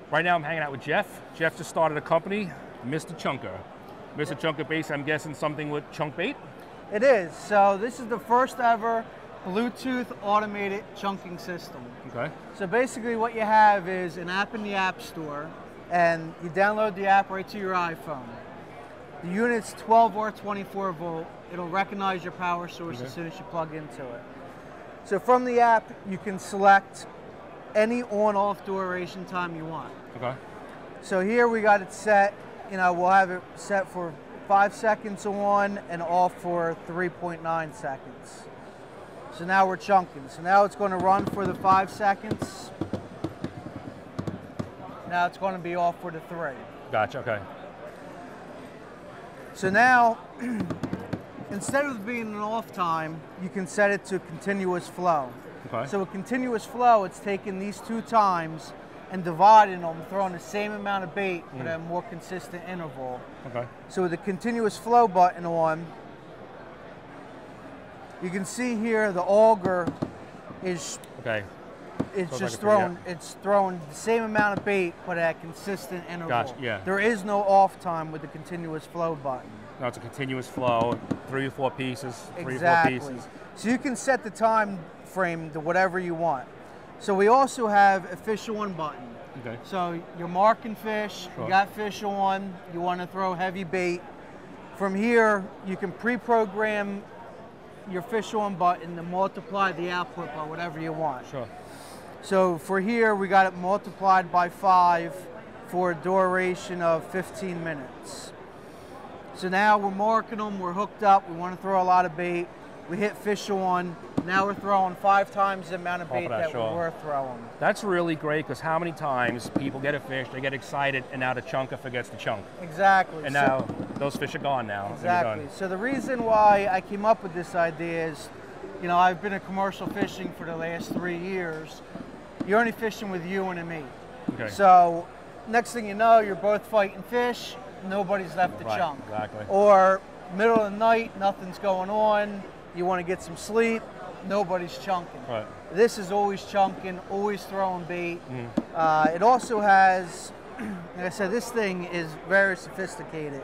Right now I'm hanging out with Jeff. Jeff just started a company, Mr. Chunker. Mr. Chunker base, I'm guessing something with chunk bait? It is. So this is the first ever Bluetooth automated chunking system. Okay. So basically what you have is an app in the App Store, and you download the app right to your iPhone. The unit's 12 or 24 volt. It'll recognize your power source as soon as you plug into it. So from the app, you can select any on-off duration time you want. Okay. So here we got it set, we'll have it set for 5 seconds on and off for 3.9 seconds. So now we're chunking. So now it's going to run for the 5 seconds. Now it's going to be off for the 3. Gotcha, okay. So now, instead of being an off time, you can set it to continuous flow. Okay. So with continuous flow, it's taking these 2 times and dividing them, throwing the same amount of bait but at a more consistent interval. Okay. So with the continuous flow button on, you can see here the auger is it's just throwing the same amount of bait but at a consistent interval. Gotcha, yeah. There is no off time with the continuous flow button. No, it's a continuous flow, 3 or 4 pieces, 3 or 4 pieces. So you can set the time frame to whatever you want. So we also have a fish on button. Okay. So you're marking fish, Sure. you got fish on, you want to throw heavy bait. From here, you can pre-program your fish on button to multiply the output by whatever you want. Sure. So for here, we got it multiplied by 5 for a duration of 15 minutes. So now we're marking them, we're hooked up, we want to throw a lot of bait. We hit fish on, now we're throwing 5 times the amount of bait that we were throwing. That's really great, because how many times people get a fish, they get excited, and now the chunker forgets the chunk. Exactly. And now those fish are gone now. Exactly. So the reason why I came up with this idea is, I've been in commercial fishing for the last 3 years. You're only fishing with you and me. Okay. So next thing you know, you're both fighting fish, nobody's left the chunk. Exactly. Or middle of the night, nothing's going on, you want to get some sleep, nobody's chunking. Right. This is always chunking, always throwing bait. It also has, like I said, this thing is very sophisticated.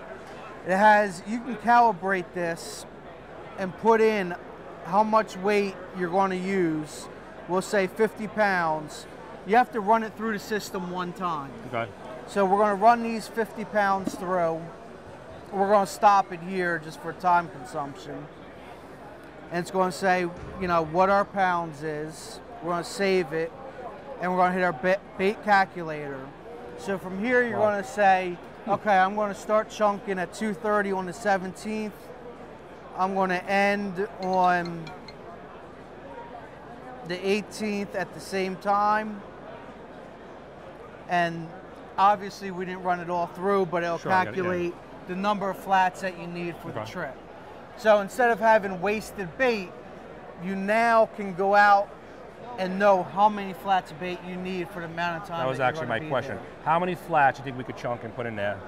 It has, you can calibrate this and put in how much weight you're going to use. We'll say 50 pounds. You have to run it through the system 1 time. Okay. So we're going to run these 50 pounds through. We're going to stop it here just for time consumption. And it's going to say, what our pounds is. We're going to save it, and we're going to hit our bait calculator. So from here, you're going to say, okay, I'm going to start chunking at 2:30 on the 17th. I'm going to end on the 18th at the same time. And obviously, we didn't run it all through, but it'll calculate the number of flats that you need for the trip. So instead of having wasted bait, you now can go out and know how many flats of bait you need for the amount of time. That was actually my question. How many flats do you think we could chunk and put in there?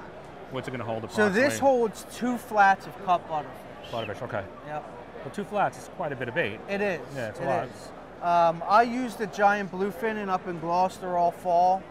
What's it going to hold approximately? So this holds 2 flats of cut butterfish. Butterfish, okay. Yep. Well, 2 flats is quite a bit of bait. It is. Yeah, it's a lot. I used a giant bluefin up in Gloucester all fall,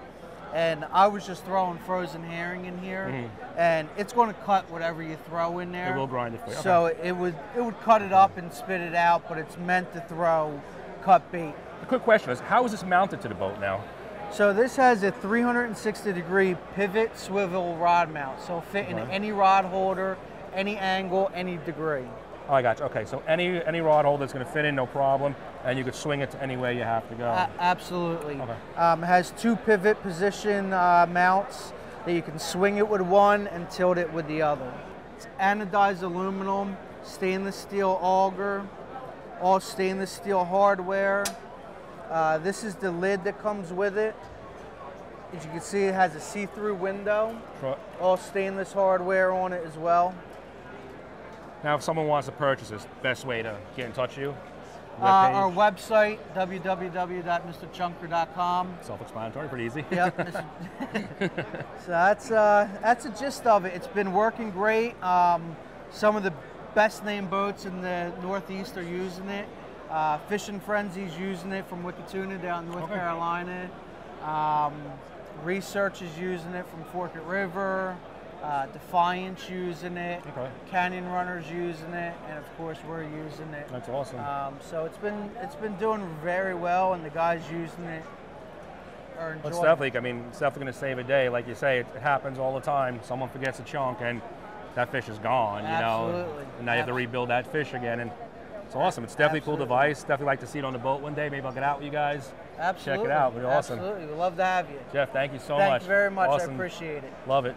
and I was just throwing frozen herring in here, and it's going to cut whatever you throw in there. It will grind it for you. Okay. So it would cut it up and spit it out, but it's meant to throw cut bait. The quick question is, how is this mounted to the boat now? So this has a 360-degree pivot swivel rod mount, so fit in any rod holder, any angle, any degree. Oh, I got you. Okay, so any rod holder is going to fit in, no problem, and you could swing it to any way you have to go. Absolutely. Okay. It has 2 pivot position mounts that you can swing it with one and tilt it with the other. It's anodized aluminum, stainless steel auger, all stainless steel hardware. This is the lid that comes with it. As you can see, it has a see-through window. Sure. All stainless hardware on it as well. Now, if someone wants to purchase this, best way to get in touch with you? Our website, www.mrchunker.com. Self-explanatory, pretty easy. Yep. So that's the gist of it. It's been working great. Some of the best named boats in the Northeast are using it. Fishing Frenzy's using it from Wickatuna down in North Carolina. Research is using it from Forked River. Defiance using it. Okay. Canyon Runner's using it, and of course we're using it. That's awesome. So it's been doing very well, and the guys using it are enjoying It's definitely, I mean, it's definitely going to save a day. Like you say, it happens all the time. Someone forgets a chunk, and that fish is gone. You know, Absolutely. and now you have to rebuild that fish again, and it's awesome. It's definitely a cool device. Definitely like to see it on the boat one day. Maybe I'll get out with you guys. Absolutely. Check it out. It'll be awesome. Absolutely. We'd love to have you. Jeff, thank you so much. Thank you very much. Awesome. I appreciate it. Love it.